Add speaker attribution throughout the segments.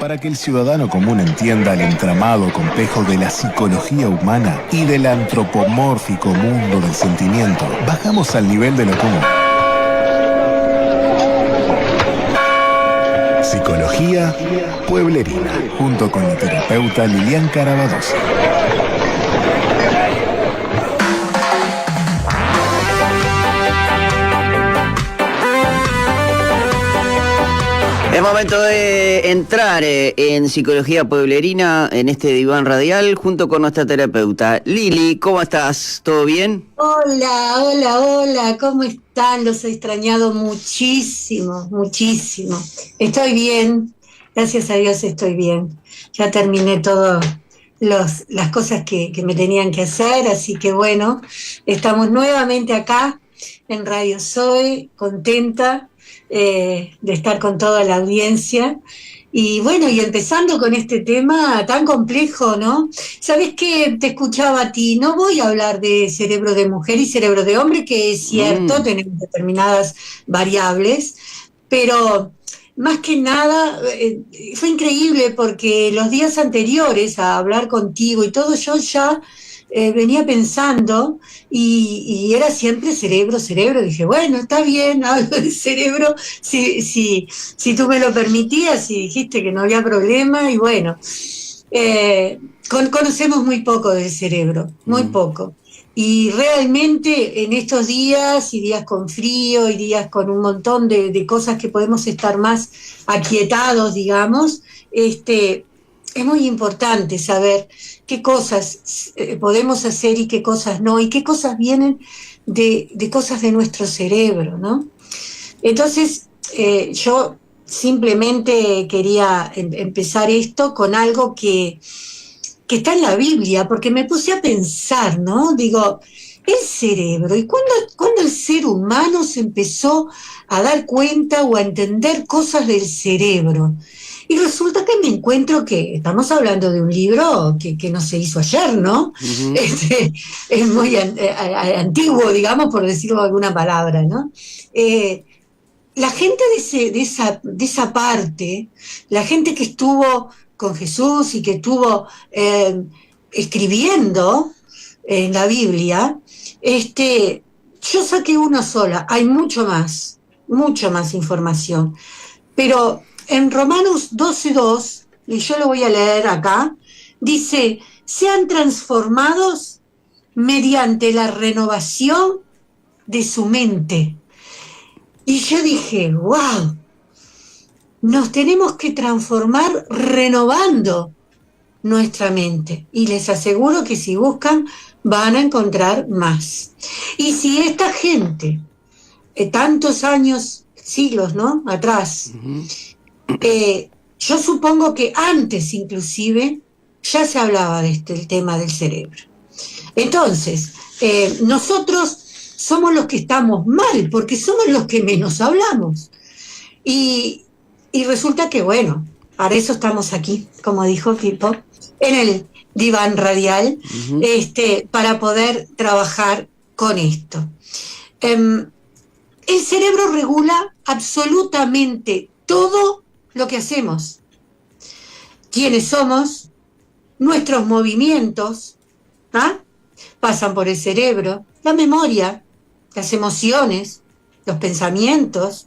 Speaker 1: Para que el ciudadano común entienda el entramado complejo de la psicología humana y del antropomórfico mundo del sentimiento, bajamos al nivel de lo común. Psicología Pueblerina, junto con la terapeuta Lilian Carabadosa.
Speaker 2: Es momento de entrar en Psicología Pueblerina, en este diván radial, junto con nuestra terapeuta. Lili, ¿cómo estás? ¿Todo bien?
Speaker 3: Hola, ¿cómo están? Los he extrañado muchísimo. Estoy bien, gracias a Dios estoy bien. Ya terminé todas las cosas que me tenían que hacer, así que bueno, estamos nuevamente acá en Radio Soy, contenta de estar con toda la audiencia. Y bueno, y empezando con este tema tan complejo, ¿no? ¿Sabes qué? Te escuchaba a ti, no voy a hablar de cerebro de mujer y cerebro de hombre, que es cierto, tenemos determinadas variables, pero más que nada fue increíble porque los días anteriores a hablar contigo y todo, yo ya venía pensando y era siempre cerebro. Dije, bueno, está bien, hablo de cerebro, si tú me lo permitías y dijiste que no había problema. Y bueno, conocemos muy poco del cerebro, muy poco. Y realmente en estos días, y días con frío, y días con un montón de cosas que podemos estar más aquietados, digamos, es muy importante saber qué cosas podemos hacer y qué cosas no, y qué cosas vienen de cosas de nuestro cerebro, ¿no? Entonces, yo simplemente quería empezar esto con algo que está en la Biblia, porque me puse a pensar, ¿no? Digo, el cerebro, ¿y cuándo el ser humano se empezó a dar cuenta o a entender cosas del cerebro? Y resulta que me encuentro que estamos hablando de un libro que no se hizo ayer, ¿no?
Speaker 2: Uh-huh.
Speaker 3: Es muy antiguo, digamos, por decirlo de alguna palabra, ¿no? La gente de esa parte, la gente que estuvo con Jesús y que estuvo escribiendo en la Biblia, yo saqué una sola, hay mucha más información, pero en Romanos 12:2, y yo lo voy a leer acá, dice, sean transformados mediante la renovación de su mente. Y yo dije, wow, nos tenemos que transformar renovando nuestra mente. Y les aseguro que si buscan, van a encontrar más. Y si esta gente, tantos años, siglos, ¿no? Atrás, yo supongo que antes inclusive ya se hablaba de el tema del cerebro. Entonces, nosotros somos los que estamos mal, porque somos los que menos hablamos. Y resulta que, bueno, para eso estamos aquí, como dijo Pipo, en el diván radial, para poder trabajar con esto. El cerebro regula absolutamente todo lo que hacemos. Quiénes somos, nuestros movimientos, pasan por el cerebro, la memoria, las emociones, los pensamientos,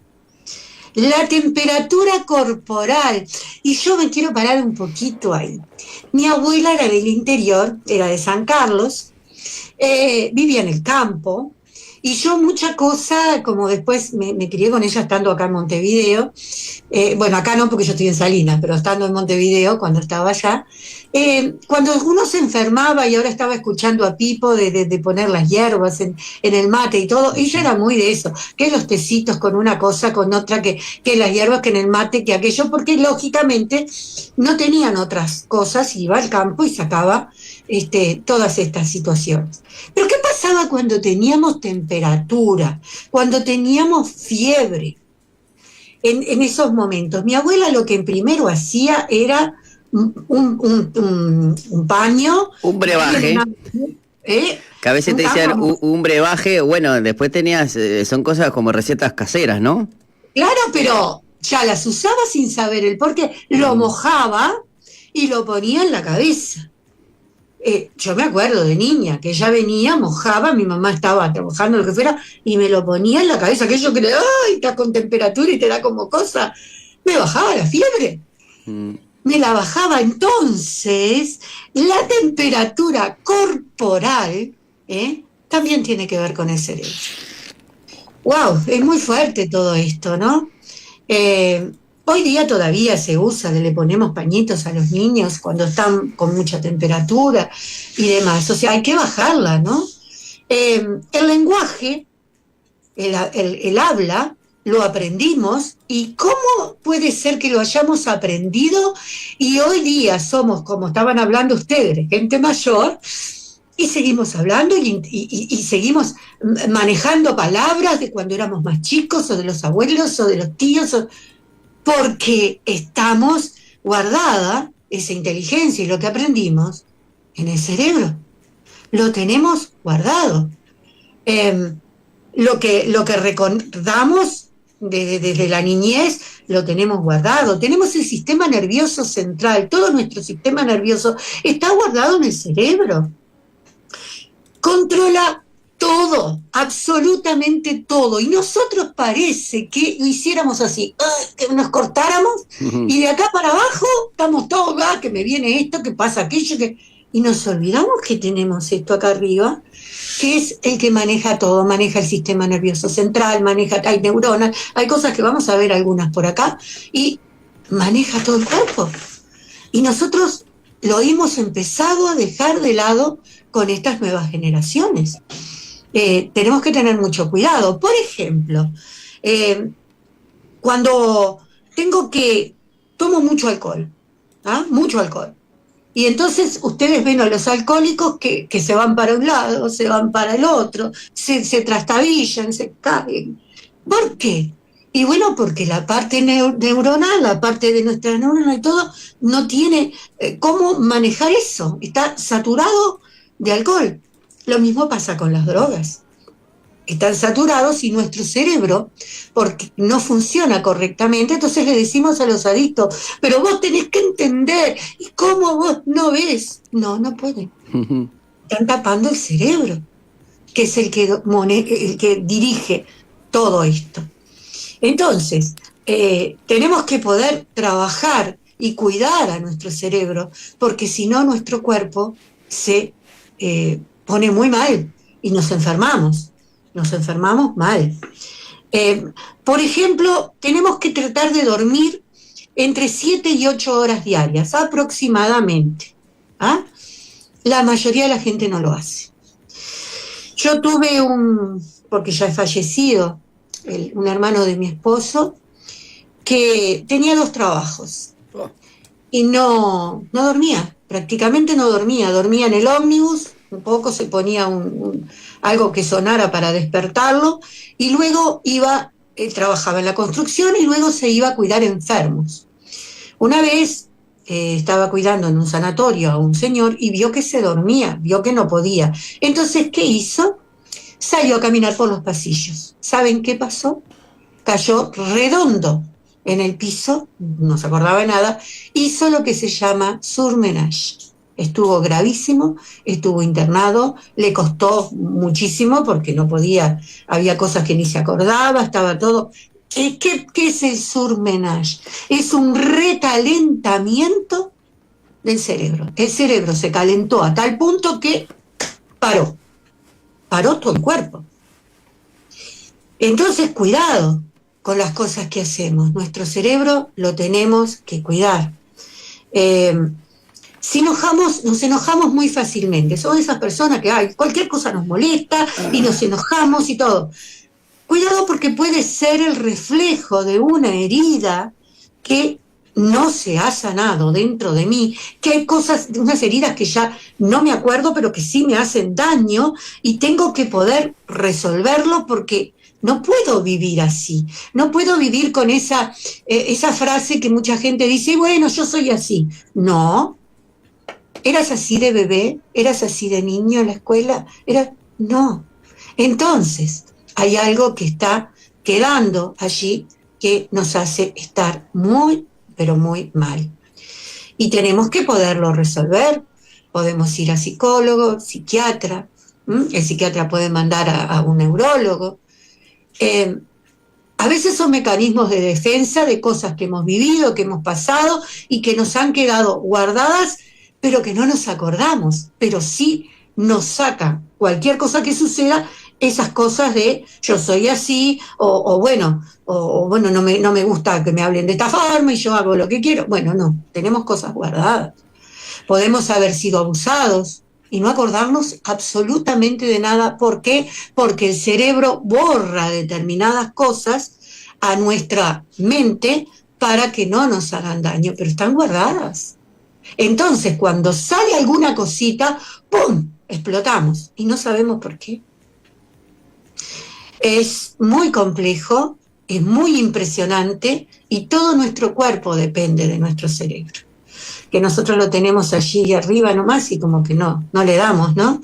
Speaker 3: la temperatura corporal. Y yo me quiero parar un poquito ahí. Mi abuela era del interior, era de San Carlos, vivía en el campo, y yo mucha cosa, como después me crié con ella estando acá en Montevideo, bueno, acá no porque yo estoy en Salinas, pero estando en Montevideo cuando estaba allá, cuando uno se enfermaba y ahora estaba escuchando a Pipo de poner las hierbas en el mate y todo, ella era muy de eso, que los tecitos con una cosa, con otra, que las hierbas, que en el mate, que aquello, porque lógicamente no tenían otras cosas, iba al campo y sacaba todas estas situaciones. Pero ¿qué pasaba cuando teníamos temperatura, cuando teníamos fiebre? En esos momentos, mi abuela lo que primero hacía era un paño,
Speaker 2: un brebaje, que a veces te decían un brebaje. Bueno, después tenías, son cosas como recetas caseras, ¿no?
Speaker 3: Claro, pero ya las usaba sin saber el por qué, lo mojaba y lo ponía en la cabeza. Yo me acuerdo de niña, que ella venía, mojaba, mi mamá estaba trabajando, lo que fuera, y me lo ponía en la cabeza, aquello que ¡ay! Está con temperatura y te da como cosa. Me bajaba la fiebre. Me la bajaba. Entonces, la temperatura corporal también tiene que ver con el cerebro. ¡Wow! Es muy fuerte todo esto, ¿no? Hoy día todavía se usa, le ponemos pañitos a los niños cuando están con mucha temperatura y demás. O sea, hay que bajarla, ¿no? El lenguaje, el habla, lo aprendimos. ¿Y cómo puede ser que lo hayamos aprendido y hoy día somos, como estaban hablando ustedes, gente mayor, y seguimos hablando y seguimos manejando palabras de cuando éramos más chicos o de los abuelos o de los tíos? Porque estamos guardada esa inteligencia y lo que aprendimos en el cerebro. Lo tenemos guardado. Lo que recordamos desde la niñez lo tenemos guardado. Tenemos el sistema nervioso central, todo nuestro sistema nervioso está guardado en el cerebro. Controla todo, absolutamente todo. Y nosotros parece que lo hiciéramos así, que nos cortáramos, y de acá para abajo estamos todos, que me viene esto, que pasa aquello, y nos olvidamos que tenemos esto acá arriba, que es el que maneja todo, maneja el sistema nervioso central, hay neuronas, hay cosas que vamos a ver algunas por acá, y maneja todo el cuerpo. Y nosotros lo hemos empezado a dejar de lado con estas nuevas generaciones. Tenemos que tener mucho cuidado. Por ejemplo, cuando tomo mucho alcohol, mucho alcohol, y entonces ustedes ven a los alcohólicos que se van para un lado, se van para el otro, se trastabillan, se caen. ¿Por qué? Y bueno, porque la parte neuronal, la parte de nuestra neurona y todo, no tiene cómo manejar eso, está saturado de alcohol. Lo mismo pasa con las drogas. Están saturados y nuestro cerebro, porque no funciona correctamente, entonces le decimos a los adictos, pero vos tenés que entender, ¿y cómo vos no ves? No pueden. Están tapando el cerebro, que es el que dirige todo esto. Entonces, tenemos que poder trabajar y cuidar a nuestro cerebro, porque si no nuestro cuerpo se pone muy mal y nos enfermamos mal. Por ejemplo, tenemos que tratar de dormir entre 7 y 8 horas diarias, aproximadamente. La mayoría de la gente no lo hace. Yo tuve porque ya es fallecido, un hermano de mi esposo, que tenía 2 trabajos y no dormía, prácticamente no dormía en el ómnibus, un poco se ponía algo que sonara para despertarlo, y luego él trabajaba en la construcción y luego se iba a cuidar enfermos. Una vez estaba cuidando en un sanatorio a un señor y vio que se dormía, vio que no podía. Entonces, ¿qué hizo? Salió a caminar por los pasillos. ¿Saben qué pasó? Cayó redondo en el piso, no se acordaba de nada, hizo lo que se llama surmenage. Estuvo gravísimo, estuvo internado, le costó muchísimo porque no podía, había cosas que ni se acordaba, estaba todo. ¿Qué es el surmenage? Es un recalentamiento del cerebro. El cerebro se calentó a tal punto que paró todo el cuerpo. Entonces, cuidado con las cosas que hacemos. Nuestro cerebro lo tenemos que cuidar. Si nos enojamos muy fácilmente. Somos esas personas que cualquier cosa nos molesta y nos enojamos y todo. Cuidado, porque puede ser el reflejo de una herida que no se ha sanado dentro de mí, que hay unas heridas que ya no me acuerdo, pero que sí me hacen daño y tengo que poder resolverlo, porque no puedo vivir así, no puedo vivir con esa frase que mucha gente dice, bueno, yo soy así. No. ¿Eras así de bebé? ¿Eras así de niño en la escuela? No. Entonces, hay algo que está quedando allí que nos hace estar muy, pero muy mal. Y tenemos que poderlo resolver. Podemos ir a psicólogo, psiquiatra, el psiquiatra puede mandar a un neurólogo. A veces son mecanismos de defensa de cosas que hemos vivido, que hemos pasado y que nos han quedado guardadas, pero que no nos acordamos, pero sí nos sacan cualquier cosa que suceda, esas cosas de yo soy así, o bueno, no me gusta que me hablen de esta forma y yo hago lo que quiero. Bueno, no, tenemos cosas guardadas. Podemos haber sido abusados y no acordarnos absolutamente de nada. ¿Por qué? Porque el cerebro borra determinadas cosas a nuestra mente para que no nos hagan daño, pero están guardadas. Entonces, cuando sale alguna cosita, ¡pum!, explotamos y no sabemos por qué. Es muy complejo, es muy impresionante y todo nuestro cuerpo depende de nuestro cerebro. Que nosotros lo tenemos allí arriba nomás y como que no le damos, ¿no?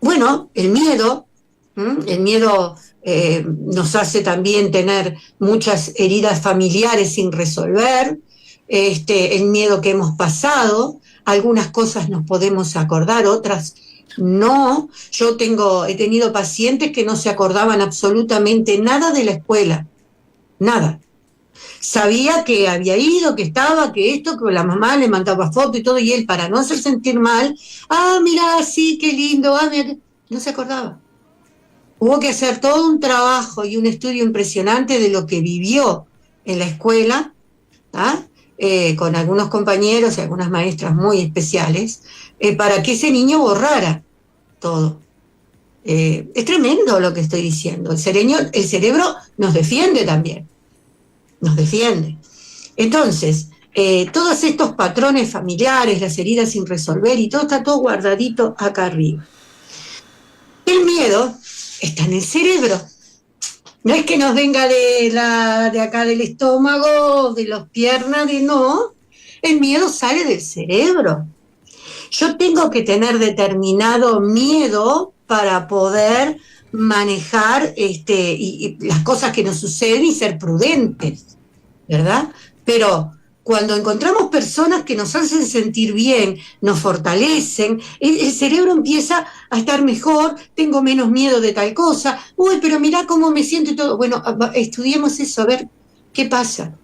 Speaker 3: Bueno, el miedo nos hace también tener muchas heridas familiares sin resolver, el miedo que hemos pasado, algunas cosas nos podemos acordar, otras no. Yo he tenido pacientes que no se acordaban absolutamente nada de la escuela, nada. Sabía que había ido, que estaba, que esto, que la mamá le mandaba foto y todo, y él, para no hacer sentir mal, mira, sí, qué lindo, mira, no se acordaba. Hubo que hacer todo un trabajo y un estudio impresionante de lo que vivió en la escuela, con algunos compañeros y algunas maestras muy especiales, para que ese niño borrara todo. Es tremendo lo que estoy diciendo. El cerebro nos defiende también. Nos defiende. Entonces, todos estos patrones familiares, las heridas sin resolver y todo está todo guardadito acá arriba. El miedo está en el cerebro. No es que nos venga de acá del estómago, de las piernas, no. El miedo sale del cerebro. Yo tengo que tener determinado miedo para poder manejar y las cosas que nos suceden y ser prudentes, ¿verdad? Pero cuando encontramos personas que nos hacen sentir bien, nos fortalecen, el cerebro empieza a estar mejor, tengo menos miedo de tal cosa, pero mirá cómo me siento y todo. Bueno, estudiemos eso, a ver qué pasa.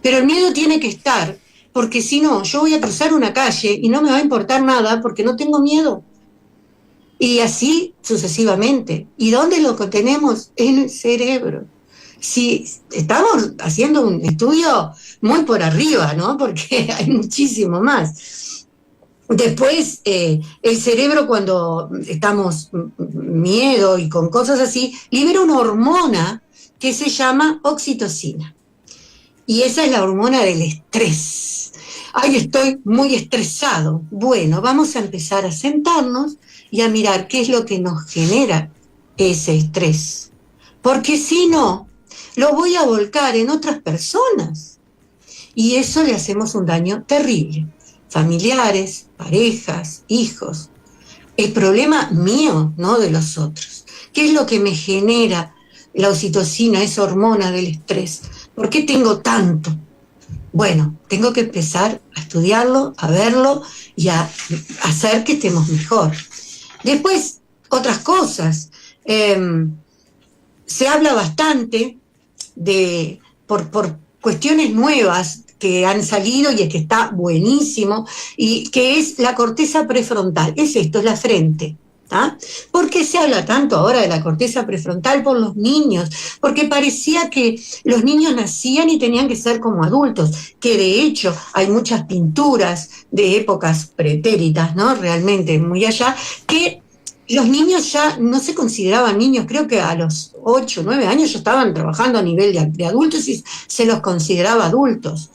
Speaker 3: Pero el miedo tiene que estar, porque si no, yo voy a cruzar una calle y no me va a importar nada porque no tengo miedo. Y así sucesivamente. ¿Y dónde lo tenemos? En el cerebro. Si estamos haciendo un estudio muy por arriba, ¿no? Porque hay muchísimo más. Después, el cerebro, cuando estamos miedo y con cosas así, libera una hormona que se llama oxitocina. Y esa es la hormona del estrés. Ay, estoy muy estresado. Bueno, vamos a empezar a sentarnos y a mirar qué es lo que nos genera ese estrés. Porque si no, lo voy a volcar en otras personas. Y eso le hacemos un daño terrible. Familiares, parejas, hijos. El problema mío, no de los otros. ¿Qué es lo que me genera la oxitocina, esa hormona del estrés? ¿Por qué tengo tanto? Bueno, tengo que empezar a estudiarlo, a verlo y a hacer que estemos mejor. Después, otras cosas. Se habla bastante por cuestiones nuevas que han salido y es que está buenísimo, y que es la corteza prefrontal. Es esto, es la frente. ¿Por qué se habla tanto ahora de la corteza prefrontal? Por los niños, porque parecía que los niños nacían y tenían que ser como adultos, que de hecho hay muchas pinturas de épocas pretéritas, ¿no? Realmente muy allá, que los niños ya no se consideraban niños, creo que a los 8 o 9 años ya estaban trabajando a nivel de adultos y se los consideraba adultos.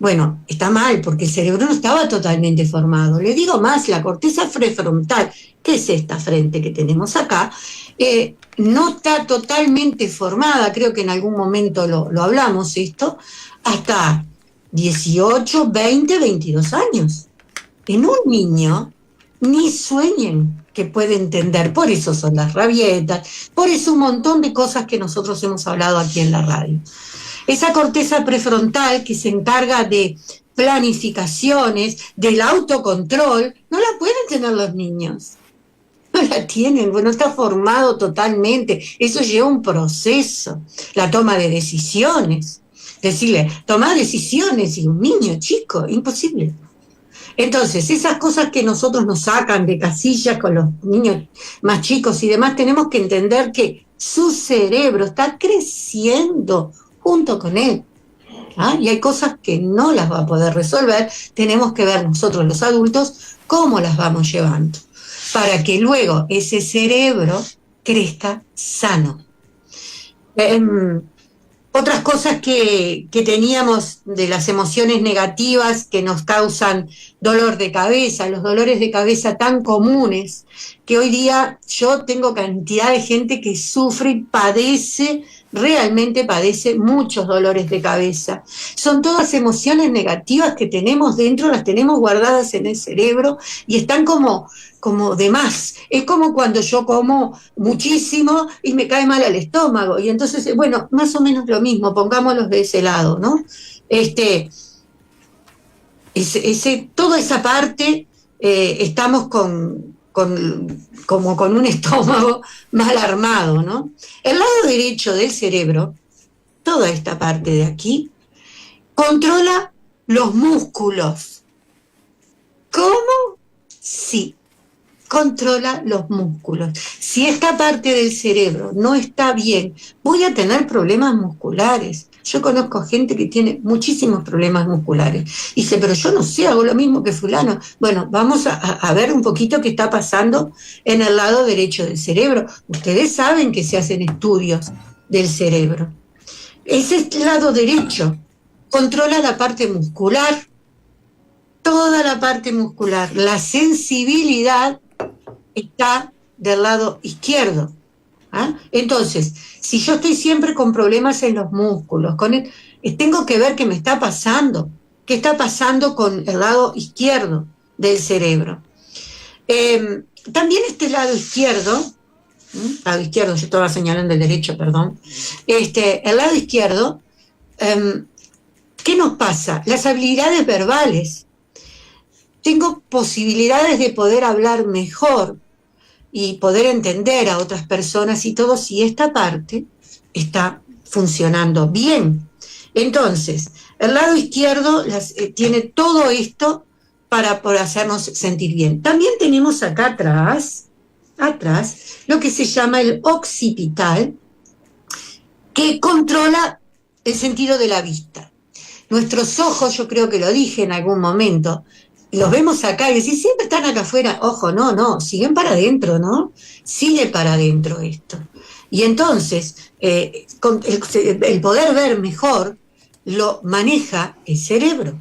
Speaker 3: Bueno, está mal porque el cerebro no estaba totalmente formado. Le digo más, la corteza prefrontal, que es esta frente que tenemos acá, no está totalmente formada, creo que en algún momento lo hablamos esto, hasta 18, 20, 22 años. En un niño, ni sueñen. que puede entender. Por eso son las rabietas, por eso un montón de cosas que nosotros hemos hablado aquí en la radio. Esa corteza prefrontal que se encarga de planificaciones, del autocontrol, no la pueden tener los niños. No la tienen, no está formado totalmente. Eso lleva un proceso, la toma de decisiones. Decirle, tomar decisiones y un niño chico, imposible. Entonces, esas cosas que nosotros nos sacan de casillas con los niños más chicos y demás, tenemos que entender que su cerebro está creciendo junto con él. ¿Ah? Y hay cosas que no las va a poder resolver, tenemos que ver nosotros los adultos cómo las vamos llevando, para que luego ese cerebro crezca sano. Otras cosas que teníamos de las emociones negativas que nos causan dolor de cabeza, los dolores de cabeza tan comunes, que hoy día yo tengo cantidad de gente que sufre y padece, realmente padece muchos dolores de cabeza. Son todas emociones negativas que tenemos dentro, las tenemos guardadas en el cerebro y están como de más. Es como cuando yo como muchísimo y me cae mal al estómago. Y entonces, bueno, más o menos lo mismo, pongámoslo de ese lado, ¿no? Toda esa parte, estamos como con un estómago mal armado, ¿no? El lado derecho del cerebro, toda esta parte de aquí, controla los músculos. ¿Cómo? Sí, controla los músculos. Si esta parte del cerebro no está bien, voy a tener problemas musculares. Yo conozco gente que tiene muchísimos problemas musculares. Y dice, pero yo no sé, hago lo mismo que fulano. Bueno, vamos a ver un poquito qué está pasando en el lado derecho del cerebro. Ustedes saben que se hacen estudios del cerebro. Ese lado derecho controla la parte muscular, toda la parte muscular. La sensibilidad está del lado izquierdo. ¿Ah? Entonces, si yo estoy siempre con problemas en los músculos, tengo que ver qué me está pasando, qué está pasando con el lado izquierdo del cerebro. También este lado izquierdo, yo estaba señalando el derecho, perdón, el lado izquierdo, ¿qué nos pasa? Las habilidades verbales. Tengo posibilidades de poder hablar mejor y poder entender a otras personas y todo, si esta parte está funcionando bien. Entonces, el lado izquierdo tiene todo esto para hacernos sentir bien. También tenemos acá atrás, lo que se llama el occipital, que controla el sentido de la vista. Nuestros ojos, yo creo que lo dije en algún momento, los vemos acá y decís, siempre están acá afuera. Ojo, no, siguen para adentro, ¿no? Sigue para adentro esto. Y entonces, el poder ver mejor lo maneja el cerebro.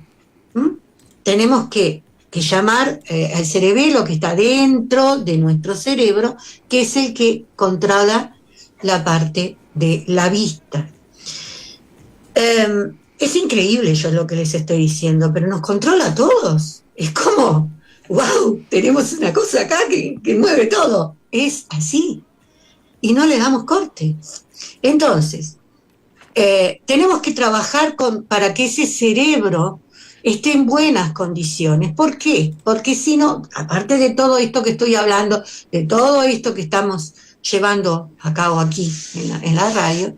Speaker 3: Tenemos que llamar al cerebelo que está dentro de nuestro cerebro, que es el que controla la parte de la vista. Es increíble yo lo que les estoy diciendo, pero nos controla a todos. Es como, wow, tenemos una cosa acá que mueve todo. Es así. Y no le damos corte. Entonces, tenemos que trabajar para que ese cerebro esté en buenas condiciones. ¿Por qué? Porque si no, aparte de todo esto que estoy hablando, de todo esto que estamos llevando a cabo aquí en la radio,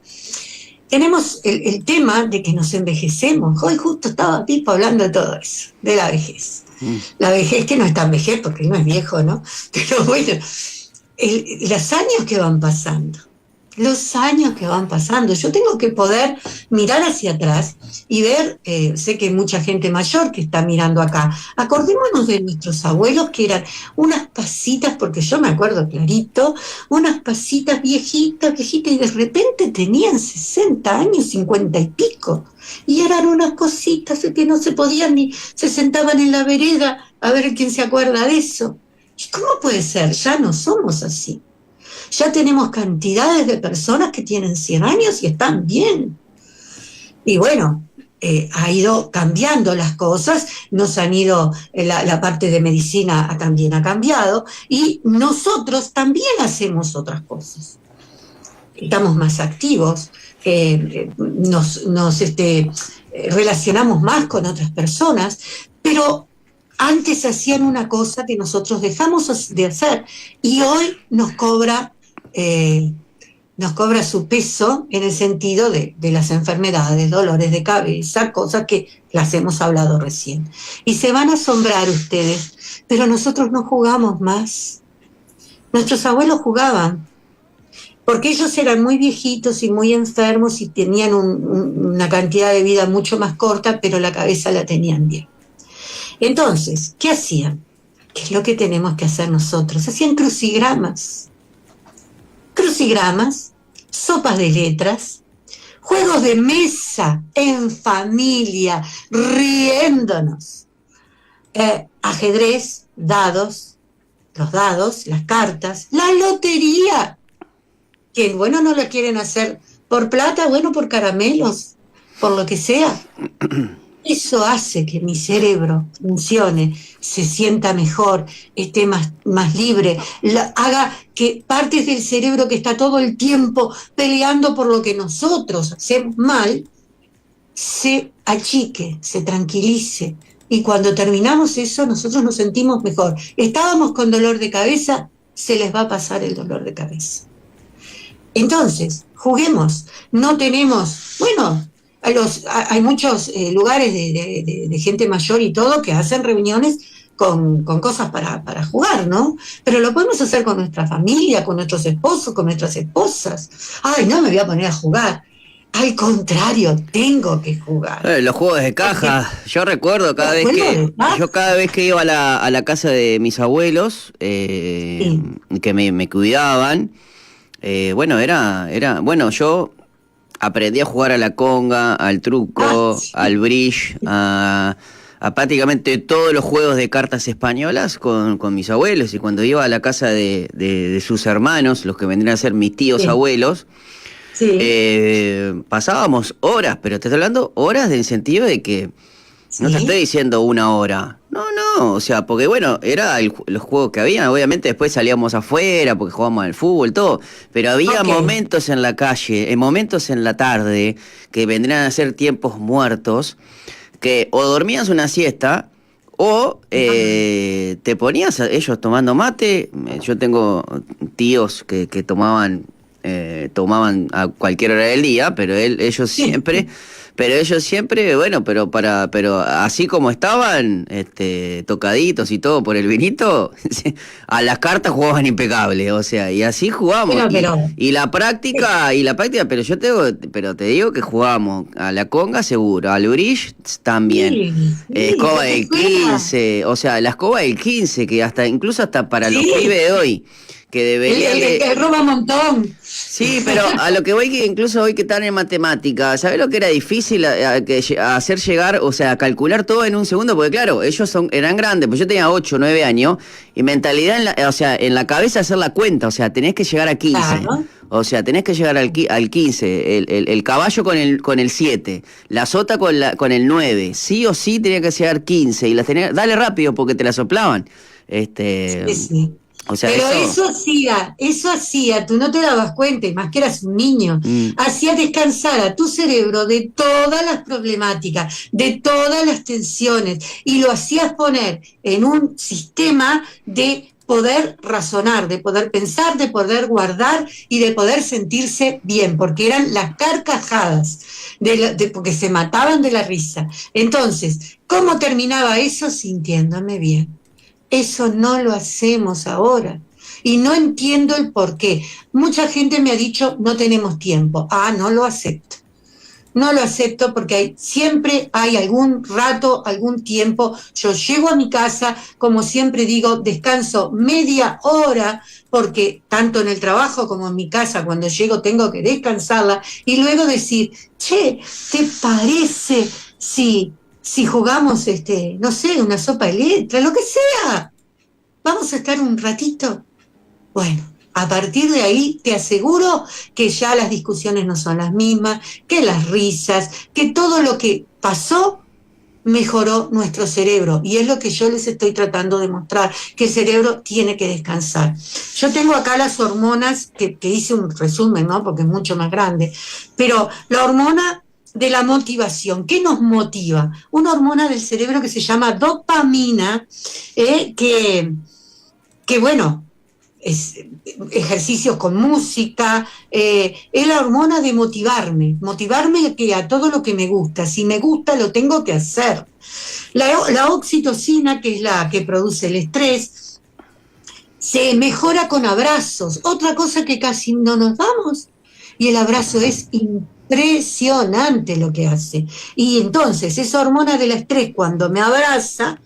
Speaker 3: tenemos el tema de que nos envejecemos. Hoy justo estaba tipo hablando de todo eso, de la vejez. La vejez que no es tan vejez porque no es viejo, ¿no? Pero bueno, los años que van pasando. Yo tengo que poder mirar hacia atrás y ver, sé que hay mucha gente mayor que está mirando acá. Acordémonos de nuestros abuelos que eran unas pasitas, porque yo me acuerdo clarito, unas pasitas viejitas, y de repente tenían 60 años, 50 y pico. Y eran unas cositas que no se podían ni, se sentaban en la vereda a ver quién se acuerda de eso. ¿Y cómo puede ser? Ya no somos así. Ya tenemos cantidades de personas que tienen 100 años y están bien. Y bueno, ha ido cambiando las cosas, nos han ido, la parte de medicina también ha cambiado, y nosotros también hacemos otras cosas. Estamos más activos, nos relacionamos más con otras personas, pero antes hacían una cosa que nosotros dejamos de hacer y hoy nos cobra su peso en el sentido de las enfermedades, dolores de cabeza, cosas que las hemos hablado recién. Y se van a asombrar ustedes, pero nosotros no jugamos más. Nuestros abuelos jugaban, porque ellos eran muy viejitos y muy enfermos y tenían una cantidad de vida mucho más corta, pero la cabeza la tenían bien. Entonces, ¿qué hacían? ¿Qué es lo que tenemos que hacer nosotros? Hacían crucigramas, sopas de letras, juegos de mesa en familia, riéndonos, ajedrez, dados, los dados, las cartas, la lotería, que bueno, no la quieren hacer por plata, bueno, por caramelos, por lo que sea. Eso hace que mi cerebro funcione, se sienta mejor, esté más libre, haga que partes del cerebro que está todo el tiempo peleando por lo que nosotros hacemos mal, se achique, se tranquilice. Y cuando terminamos eso, nosotros nos sentimos mejor. Estábamos con dolor de cabeza, se les va a pasar el dolor de cabeza. Entonces, juguemos. No tenemos, bueno, hay muchos lugares de gente mayor y todo que hacen reuniones con cosas para jugar, ¿no? Pero lo podemos hacer con nuestra familia, con nuestros esposos, con nuestras esposas. Ay, no me voy a poner a jugar. Al contrario, tengo que jugar.
Speaker 2: Los juegos de caja, yo recuerdo cada vez que iba a la casa de mis abuelos, sí, que me cuidaban, bueno, bueno, yo aprendí a jugar a la conga, al truco, sí, al bridge, a prácticamente todos los juegos de cartas españolas con mis abuelos. Y cuando iba a la casa de sus hermanos, los que vendrían a ser mis tíos, sí, abuelos, sí, pasábamos horas, pero te estoy hablando horas en el sentido de que no te estoy diciendo una hora. No, o sea, porque bueno, era los juegos que había, obviamente después salíamos afuera porque jugábamos al fútbol, todo, pero había momentos en la calle, momentos en la tarde, que vendrían a ser tiempos muertos, que o dormías una siesta, o te ponías ellos tomando mate. Yo tengo tíos que tomaban a cualquier hora del día, pero ellos siempre... Pero ellos siempre, bueno, pero así como estaban, tocaditos y todo por el vinito, a las cartas jugaban impecable, o sea, y así jugamos. Y la práctica, pero pero te digo que jugamos a la conga seguro, al bridge también, escoba del 15, o sea, la escoba del 15, que incluso hasta para los pibes de hoy, que deberían
Speaker 3: que roba un montón.
Speaker 2: Sí, pero a lo que voy, que incluso hoy que están en matemática, ¿sabés lo que era difícil hacer llegar, o sea, calcular todo en un segundo? Porque claro, ellos eran grandes, pues yo tenía 8, 9 años, y mentalidad, en la cabeza hacer la cuenta, o sea, tenés que llegar a 15. Claro. O sea, tenés que llegar al 15, el caballo con el 7, la sota con el 9, sí o sí tenía que llegar 15, y dale rápido porque te la soplaban.
Speaker 3: Sí.
Speaker 2: O sea,
Speaker 3: pero eso hacía, tú no te dabas cuenta, y más que eras un niño, hacía descansar a tu cerebro de todas las problemáticas, de todas las tensiones, y lo hacías poner en un sistema de poder razonar, de poder pensar, de poder guardar y de poder sentirse bien, porque eran las carcajadas, porque se mataban de la risa. Entonces, ¿cómo terminaba eso? Sintiéndome bien. Eso no lo hacemos ahora. Y no entiendo el por qué. Mucha gente me ha dicho, no tenemos tiempo. No lo acepto. No lo acepto porque siempre hay algún rato, algún tiempo. Yo llego a mi casa, como siempre digo, descanso media hora, porque tanto en el trabajo como en mi casa, cuando llego tengo que descansarla. Y luego decir, che, ¿te parece si jugamos, no sé, una sopa de letras, lo que sea? ¿Vamos a estar un ratito? Bueno, A partir de ahí te aseguro que ya las discusiones no son las mismas, que las risas, que todo lo que pasó mejoró nuestro cerebro, y es lo que yo les estoy tratando de mostrar, que el cerebro tiene que descansar. Yo tengo acá las hormonas, que hice un resumen, ¿no? Porque es mucho más grande, pero la hormona de la motivación, ¿qué nos motiva? Una hormona del cerebro que se llama dopamina, que bueno, es, ejercicios con música, es la hormona de motivarme que a todo lo que me gusta, si me gusta lo tengo que hacer. La oxitocina, que es la que produce el estrés, se mejora con abrazos, otra cosa que casi no nos damos, y el abrazo es impresionante lo que hace. Y entonces esa hormona del estrés, cuando me abraza,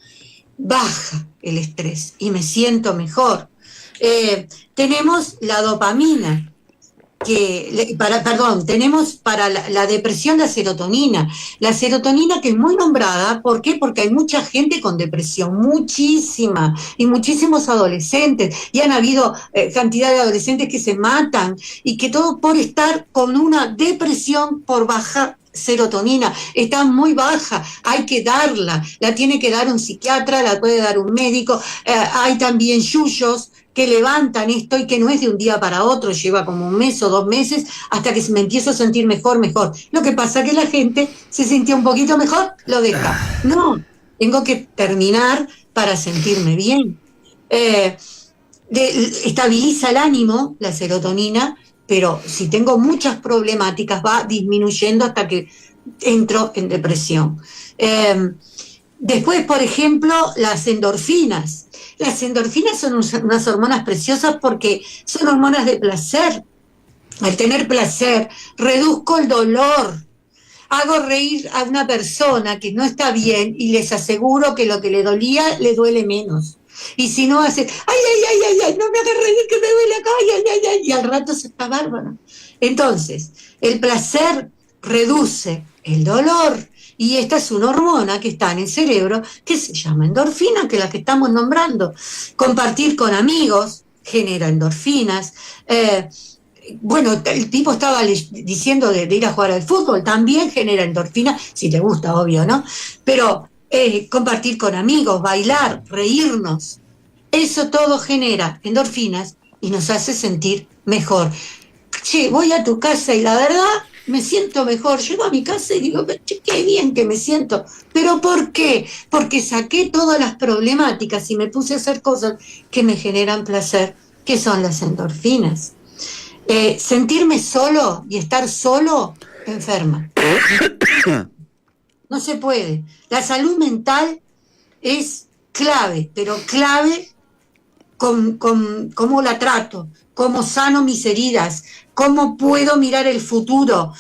Speaker 3: baja el estrés y me siento mejor. Tenemos la dopamina, tenemos para la depresión la serotonina. La serotonina, que es muy nombrada, ¿por qué? Porque hay mucha gente con depresión, muchísima, y muchísimos adolescentes, y han habido cantidad de adolescentes que se matan, y que todo por estar con una depresión por baja serotonina, está muy baja, hay que darla, la tiene que dar un psiquiatra, la puede dar un médico, hay también yuyos que levantan esto y que no es de un día para otro, lleva como 1 mes o 2 meses hasta que me empiezo a sentir mejor. Lo que pasa es que la gente se sintió un poquito mejor, lo deja. No, tengo que terminar para sentirme bien. Estabiliza el ánimo, la serotonina, pero si tengo muchas problemáticas va disminuyendo hasta que entro en depresión. Después, por ejemplo, las endorfinas. Las endorfinas son unas hormonas preciosas porque son hormonas de placer. Al tener placer, reduzco el dolor. Hago reír a una persona que no está bien y les aseguro que lo que le dolía le duele menos. Y si no hace, ay, no me hagas reír que me duele acá, ay, y al rato se está bárbaro. Entonces, el placer reduce el dolor. Y esta es una hormona que está en el cerebro que se llama endorfina, que es la que estamos nombrando. Compartir con amigos genera endorfinas. Bueno, el tipo estaba diciendo de ir a jugar al fútbol, también genera endorfina, si te gusta, obvio, ¿no? Pero compartir con amigos, bailar, reírnos, eso todo genera endorfinas y nos hace sentir mejor. Che, voy a tu casa y la verdad me siento mejor. Llego a mi casa y digo, che, qué bien que me siento. ¿Pero por qué? Porque saqué todas las problemáticas y me puse a hacer cosas que me generan placer, que son las endorfinas. Sentirme solo y estar solo enferma. No se puede. La salud mental es clave, pero clave con cómo la trato, cómo sano mis heridas, cómo puedo mirar el futuro.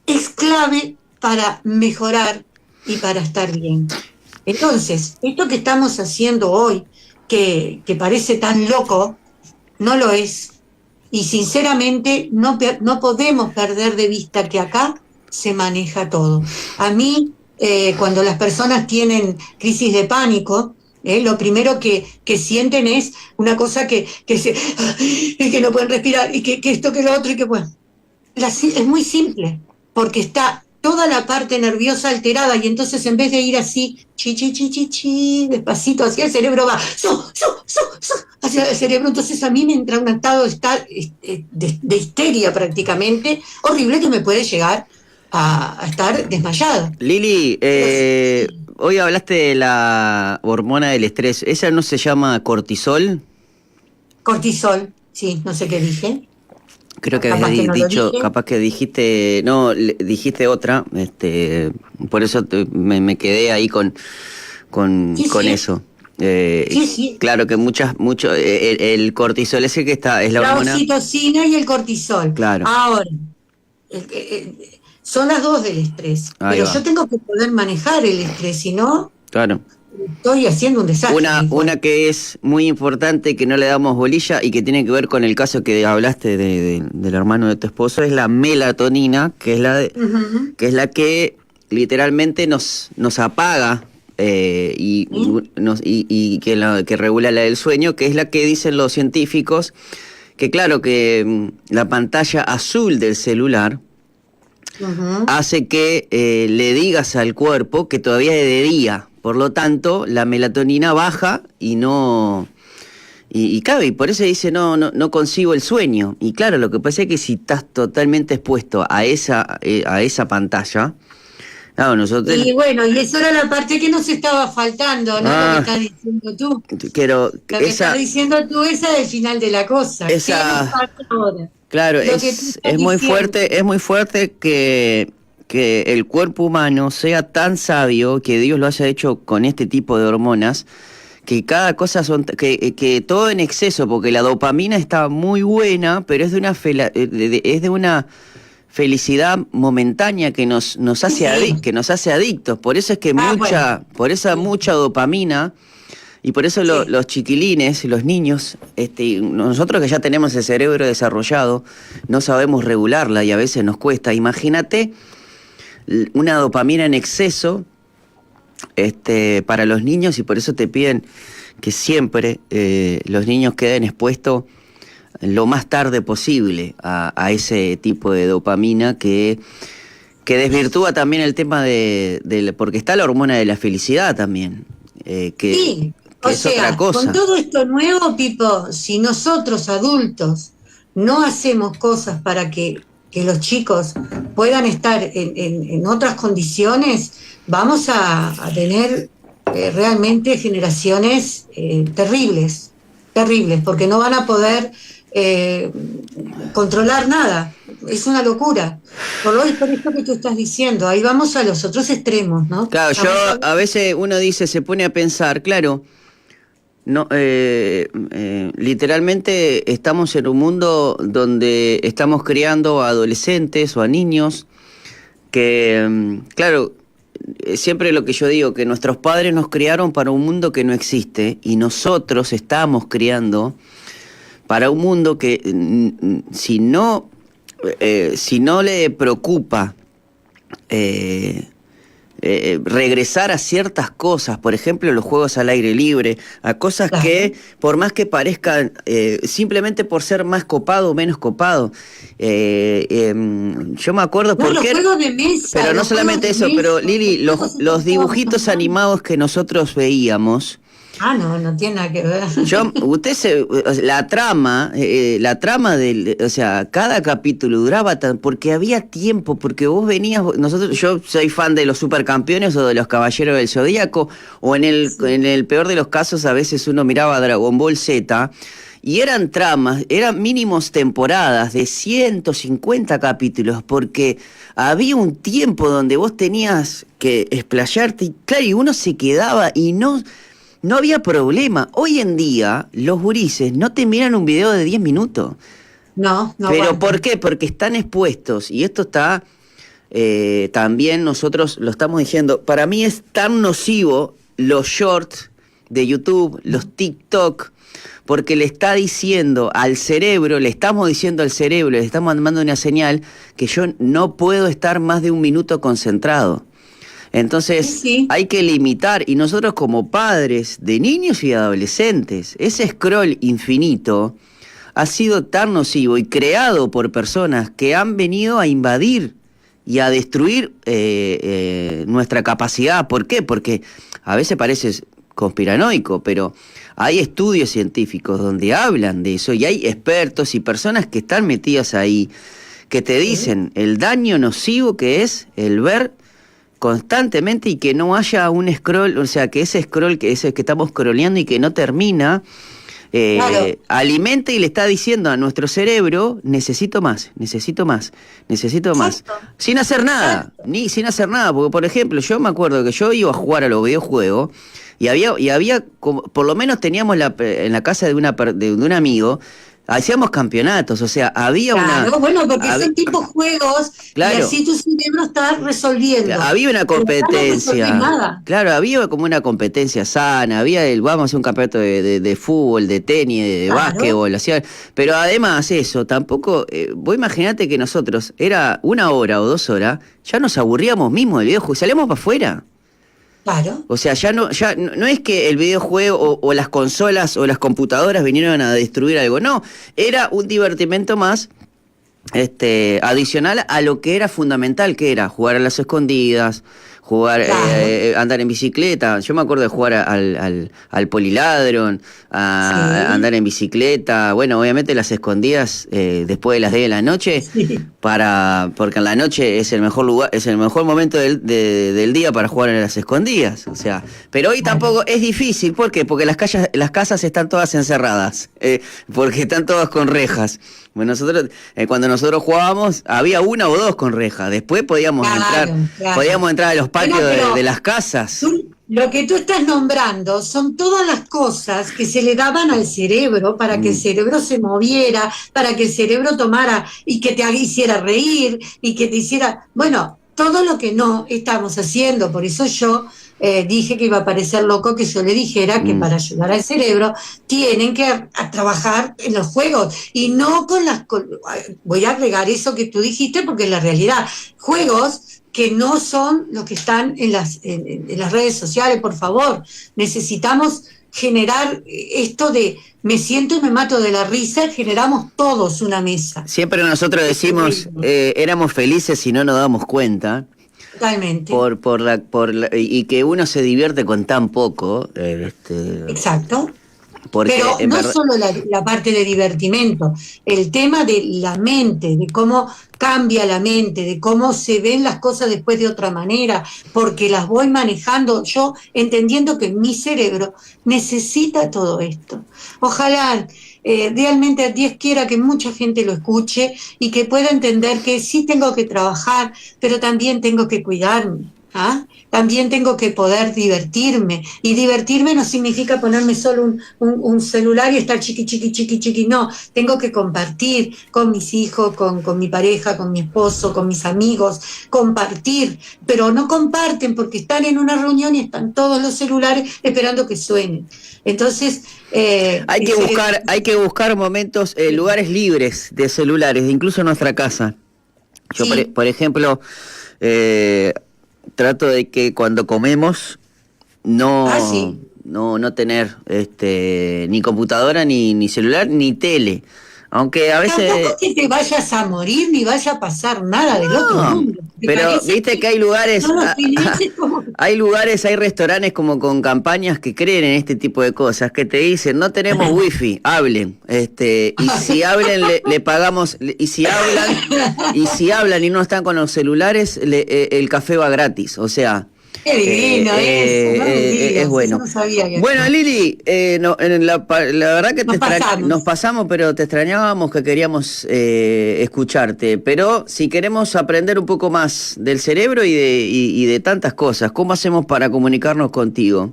Speaker 3: Es clave para mejorar y para estar bien. Entonces, esto que estamos haciendo hoy, que parece tan loco, no lo es. Y sinceramente no podemos perder de vista que acá se maneja todo. A mí, cuando las personas tienen crisis de pánico, lo primero que sienten es una cosa que no pueden respirar, y que esto, que lo otro, y que bueno. Es muy simple, porque está toda la parte nerviosa alterada, y entonces en vez de ir así, chi, despacito hacia el cerebro, va hacia el cerebro. Entonces a mí me entra un estado de histeria prácticamente, horrible, que me puede llegar a estar desmayado.
Speaker 2: Lili, hoy hablaste de la hormona del estrés. ¿Esa no se llama cortisol?
Speaker 3: Cortisol, sí, no sé qué dije.
Speaker 2: Creo que habías dicho, capaz que dijiste, no, dijiste otra, por eso me quedé ahí con eso.
Speaker 3: Sí.
Speaker 2: Claro que el cortisol es el que está, es la hormona.
Speaker 3: La oxitocina y el cortisol.
Speaker 2: Claro.
Speaker 3: Ahora, son las dos del estrés, pero yo tengo que poder manejar el estrés, si no,
Speaker 2: claro,
Speaker 3: estoy haciendo un desastre.
Speaker 2: Una que es muy importante, que no le damos bolilla y que tiene que ver con el caso que hablaste del hermano de tu esposo, es la melatonina, que es la que literalmente nos apaga y que regula la del sueño, que es la que dicen los científicos que claro, que la pantalla azul del celular hace que le digas al cuerpo que todavía es de día. Por lo tanto, la melatonina baja y no... Y claro, y por eso dice, no consigo el sueño. Y claro, lo que pasa es que si estás totalmente expuesto a esa pantalla, claro, nosotros...
Speaker 3: Y bueno, y eso era la parte que nos estaba faltando, ¿no? Lo que estás diciendo tú.
Speaker 2: Lo
Speaker 3: que estás diciendo tú, esa es el final de la cosa. ¿Qué nos falta ahora?
Speaker 2: Claro, es muy fuerte que el cuerpo humano sea tan sabio, que Dios lo haya hecho con este tipo de hormonas, que cada cosa que todo en exceso, porque la dopamina está muy buena, pero es de una felicidad momentánea que nos hace adictos. Por eso es que mucha dopamina, y por eso los chiquilines, los niños, nosotros que ya tenemos el cerebro desarrollado, no sabemos regularla y a veces nos cuesta. Imagínate una dopamina en exceso para los niños, y por eso te piden que siempre los niños queden expuestos lo más tarde posible a ese tipo de dopamina que desvirtúa también el tema porque está la hormona de la felicidad también, que es otra cosa.
Speaker 3: Con todo esto nuevo, Pipo, si nosotros adultos no hacemos cosas para que los chicos puedan estar en otras condiciones, vamos a tener realmente generaciones terribles, porque no van a poder controlar nada. Es una locura. Por esto que tú estás diciendo, ahí vamos a los otros extremos, ¿no?
Speaker 2: Claro, a veces uno se pone a pensar, claro, literalmente estamos en un mundo donde estamos criando a adolescentes o a niños que, claro, siempre lo que yo digo, que nuestros padres nos criaron para un mundo que no existe, y nosotros estamos criando para un mundo que si no le preocupa regresar a ciertas cosas, por ejemplo los juegos al aire libre, a cosas que por más que parezcan simplemente por ser más copado o menos copado, yo me acuerdo
Speaker 3: los juegos de mesa,
Speaker 2: pero no solamente eso, pero Lili, los dibujitos animados que nosotros veíamos,
Speaker 3: no tiene nada que ver.
Speaker 2: La trama o sea, cada capítulo duraba porque había tiempo, porque vos venías, yo soy fan de los Supercampeones o de los Caballeros del Zodíaco, o en el peor de los casos a veces uno miraba Dragon Ball Z, y eran tramas, eran mínimos temporadas de 150 capítulos, porque había un tiempo donde vos tenías que explayarte, y claro, y uno se quedaba y no había problema. Hoy en día, los gurises no te miran un video de 10 minutos.
Speaker 3: No.
Speaker 2: ¿Pero por qué? Porque están expuestos. Y esto está, también nosotros lo estamos diciendo, para mí es tan nocivo los shorts de YouTube, los TikTok, porque le está diciendo al cerebro, le estamos mandando una señal que yo no puedo estar más de un minuto concentrado. Entonces hay que limitar, y nosotros como padres de niños y adolescentes, ese scroll infinito ha sido tan nocivo y creado por personas que han venido a invadir y a destruir nuestra capacidad. ¿Por qué? Porque a veces parece conspiranoico, pero hay estudios científicos donde hablan de eso, y hay expertos y personas que están metidas ahí que te dicen el daño nocivo que es el ver constantemente y que no haya un scroll, o sea, que ese scroll, que estamos scrolleando y que no termina, alimenta y le está diciendo a nuestro cerebro, necesito más. Sin hacer nada, porque por ejemplo, yo me acuerdo que yo iba a jugar a los videojuegos y había por lo menos teníamos en la casa de un amigo, hacíamos campeonatos, o sea, había
Speaker 3: porque son tipos juegos, claro, y así tu cerebro está resolviendo.
Speaker 2: Había una competencia, claro, había como una competencia sana, vamos a hacer un campeonato de fútbol, de tenis, de básquetbol, pero además eso, tampoco, vos imaginate que nosotros, era 1 hora o 2 horas, ya nos aburríamos mismo del videojuego, salíamos para afuera.
Speaker 3: Claro.
Speaker 2: O sea, no es que el videojuego o las consolas o las computadoras vinieron a destruir algo, no, era un divertimento más adicional a lo que era fundamental, que era jugar a las escondidas, jugar,
Speaker 3: Claro.
Speaker 2: andar en bicicleta. Yo me acuerdo de jugar al poliladron, a
Speaker 3: Sí.
Speaker 2: andar en bicicleta. Bueno, obviamente las escondidas después de las 10 de la noche,
Speaker 3: Sí.
Speaker 2: porque en la noche es el mejor lugar, es el mejor momento del día para jugar a las escondidas. O sea, pero hoy
Speaker 3: Claro.
Speaker 2: tampoco es difícil. ¿Por qué? Porque las casas están todas encerradas, porque están todas con rejas. Bueno, cuando nosotros jugábamos, había una o dos con reja. Después podíamos
Speaker 3: Claro, claro.
Speaker 2: podíamos entrar a los patios
Speaker 3: Bueno, pero
Speaker 2: de las casas.
Speaker 3: lo que tú estás nombrando son todas las cosas que se le daban al cerebro para que el cerebro se moviera, para que el cerebro tomara y que te hiciera reír y que te hiciera, bueno, todo lo que no estamos haciendo. Por eso yo dije que iba a parecer loco que yo le dijera que para ayudar al cerebro tienen que a trabajar en los juegos y no voy a agregar eso que tú dijiste porque es la realidad. Juegos que no son los que están en las redes sociales, por favor. Necesitamos generar esto de me siento y me mato de la risa, generamos todos una mesa.
Speaker 2: Siempre nosotros decimos, éramos felices y no nos damos cuenta.
Speaker 3: Totalmente.
Speaker 2: Y que uno se divierte con tan poco.
Speaker 3: Exacto.
Speaker 2: Porque
Speaker 3: Pero no solo la parte de divertimento, el tema de la mente, de cómo cambia la mente, de cómo se ven las cosas después de otra manera, porque las voy manejando yo entendiendo que mi cerebro necesita todo esto. Ojalá realmente Dios quiera que mucha gente lo escuche y que pueda entender que sí tengo que trabajar, pero también tengo que cuidarme. ¿Ah? También tengo que poder divertirme, y divertirme no significa ponerme solo un celular y estar chiqui, no, tengo que compartir con mis hijos, con mi pareja, con mi esposo, con mis amigos, compartir, pero no comparten porque están en una reunión y están todos los celulares esperando que suenen. Entonces
Speaker 2: hay que buscar momentos, lugares libres de celulares, incluso en nuestra casa. Yo,
Speaker 3: sí.
Speaker 2: por ejemplo, trato de que cuando comemos
Speaker 3: Sí.
Speaker 2: no tener ni computadora, ni celular, ni tele. Aunque a veces...
Speaker 3: Tampoco que te vayas a morir ni vaya a pasar nada del otro mundo.
Speaker 2: Pero viste que hay lugares,
Speaker 3: no como...
Speaker 2: hay lugares, hay restaurantes como con campañas que creen en este tipo de cosas, que te dicen, no tenemos wifi, hablen, y si hablen le pagamos, y si hablan y no están con los celulares, el café va gratis, o sea...
Speaker 3: Qué divino eso, no me digas,
Speaker 2: es bueno.
Speaker 3: no sabía que
Speaker 2: bueno, Lili, la verdad que nos pasamos, pero te extrañábamos, que queríamos escucharte. Pero si queremos aprender un poco más del cerebro y de tantas cosas, ¿cómo hacemos para comunicarnos contigo?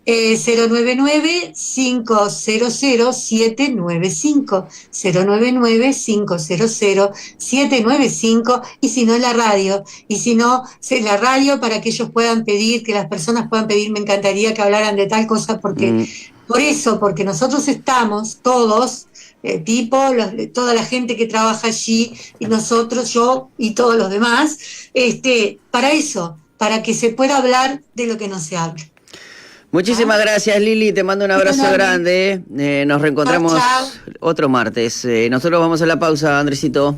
Speaker 3: 099-500-795, 099-500-795, y si no en la radio, y si no en la radio para que ellos puedan pedir, que las personas puedan pedir, me encantaría que hablaran de tal cosa, porque porque nosotros estamos todos, toda la gente que trabaja allí, y nosotros, yo y todos los demás, para eso, para que se pueda hablar de lo que no se habla.
Speaker 2: Muchísimas gracias, Lili, te mando un abrazo grande. Nos reencontramos otro martes. Nosotros vamos a la pausa, Andresito.